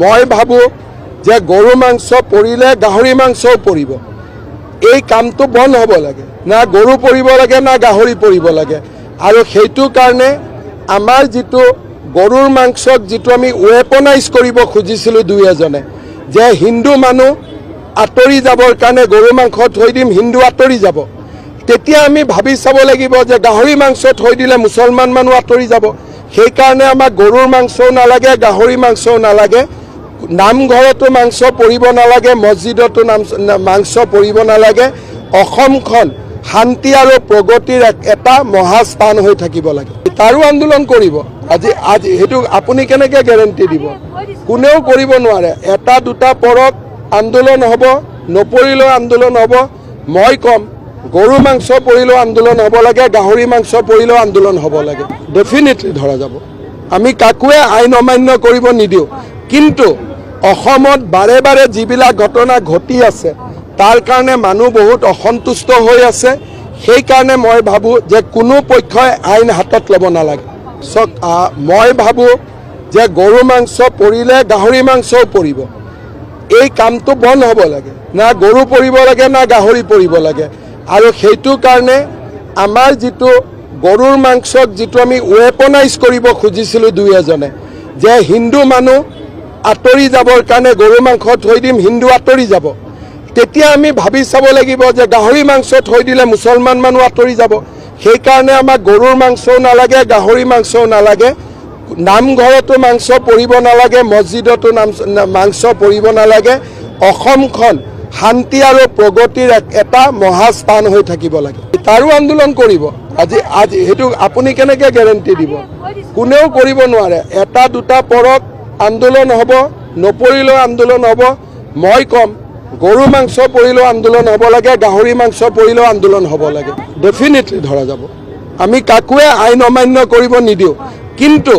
মই ভাবোঁ যে গৰু মাংস পৰিলে গাহৰি মাংসও পৰিব। এই কামটো বন্ধ হ'ব লাগে। না গৰু পৰিব লাগে না গাহৰি পৰিব লাগে। আৰু সেইটো কাৰণে আমাৰ যিটো গৰুৰ মাংসক যিটো আমি ৱেপনাইজ কৰিব খুজিছিলোঁ দুই এজনে, যে হিন্দু মানুহ আঁতৰি যাবৰ কাৰণে গৰু মাংস থৈ দিম, হিন্দু আঁতৰি যাব। তেতিয়া আমি ভাবি চাব লাগিব যে গাহৰি মাংস থৈ দিলে মুছলমান মানুহ আঁতৰি যাব। সেইকাৰণে আমাক গৰুৰ মাংসও নালাগে, গাহৰি মাংসও নালাগে, নামঘৰতো মাংস পৰিব নালাগে, মছজিদতো মাংস পৰিব নালাগে। অসমখন শান্তি আৰু প্ৰগতিৰ এটা মহাস্থান হৈ থাকিব লাগে। তাৰো আন্দোলন কৰিব। আজি সেইটো আপুনি কেনেকৈ গেৰেণ্টি দিব? কোনেও কৰিব নোৱাৰে। এটা দুটা পৰক আন্দোলন হ'ব, নপৰিলেও আন্দোলন হ'ব। মই ক'ম গৰু মাংস পৰিলেও আন্দোলন হ'ব লাগে, গাহৰি মাংস পৰিলেও আন্দোলন হ'ব লাগে। ডেফিনেটলি ধৰা যাব। আমি কাকোৱে আইন অমান্য কৰিব নিদিওঁ। কিন্তু অসমত বাৰে বাৰে যিবিলাক ঘটনা ঘটি আছে তাৰ কাৰণে মানুহ বহুত অসন্তুষ্ট হৈ আছে। সেইকাৰণে মই ভাবোঁ যে কোনো পক্ষই আইন হাতত ল'ব নালাগে। মই ভাবোঁ যে গৰু মাংস পৰিলে গাহৰি মাংসও পৰিব। এই কামটো বন্ধ হ'ব লাগে। না গৰু পৰিব লাগে না গাহৰি পৰিব লাগে। আৰু সেইটো কাৰণে আমাৰ যিটো গৰুৰ মাংসক যিটো আমি ৱেপনাইজ কৰিব খুজিছিলোঁ দুই এজনে, যে হিন্দু মানুহ আঁতৰি যাবৰ কাৰণে গৰু মাংস থৈ দিম, হিন্দু আঁতৰি যাব। তেতিয়া আমি ভাবি চাব লাগিব যে গাহৰি মাংস থৈ দিলে মুছলমান মানুহ আঁতৰি যাব। সেইকাৰণে আমাক গৰুৰ মাংসও নালাগে, গাহৰি মাংসও নালাগে, নামঘৰতো মাংস পৰিব নালাগে, মছজিদতো মাংস পৰিব নালাগে। অসমখন শান্তি আৰু প্ৰগতিৰ এটা মহাস্থান হৈ থাকিব লাগে। তাৰো আন্দোলন কৰিব। আজি সেইটো আপুনি কেনেকৈ গেৰেণ্টি দিব? কোনেও কৰিব নোৱাৰে। এটা দুটা পৰক আন্দোলন হ'ব, নপৰিলেও আন্দোলন হ'ব। মই ক'ম গৰু মাংস পৰিলেও আন্দোলন হ'ব লাগে, গাহৰি মাংস পৰিলেও আন্দোলন হ'ব লাগে। ডেফিনেটলি ধৰা যাব। আমি কাকোৱে আইন অমান্য কৰিব নিদিওঁ। কিন্তু